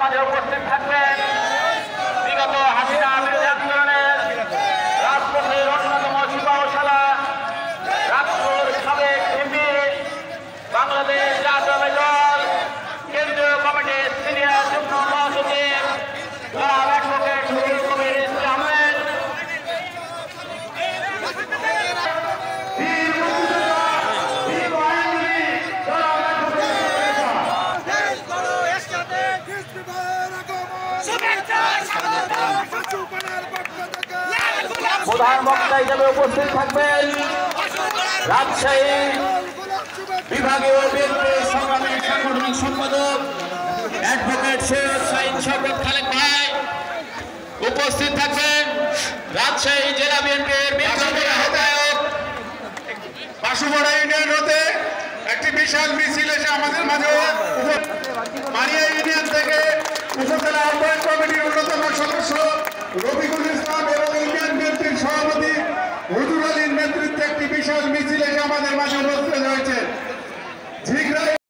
মাঝে উপস্থিত থাকবেন বিগত হাসিনা বিরোধী আন্দোলনের রাজপথের অন্যতম সিপাহসালা রাষ্ট্রের সাবেক এমপি বাংলাদেশ জাতীয় দল কেন্দ্রীয় কমিটির সিনিয়র যুগ্ম মহাসচিব জনাব অ্যাডভোকেট শহীদ কবির ইসলাম আহমেদ, প্রধান বক্তা হিসেবে উপস্থিত থাকবেন রাজশাহী বিভাগীয় বিএনপি সংগ্রামী সাংগঠনিক সম্পাদক অ্যাডভোকেট সৈয়দ সাইদ শওকত খালেক ভাই, উপস্থিত থাকবেন রাজশাহী জেলা বিএনপির বিভাগীয় আহ্বায়ক। বাসুপাড়া ইউনিয়ন হতে একটি বিশাল মিছিল এসে আমাদের মাঝে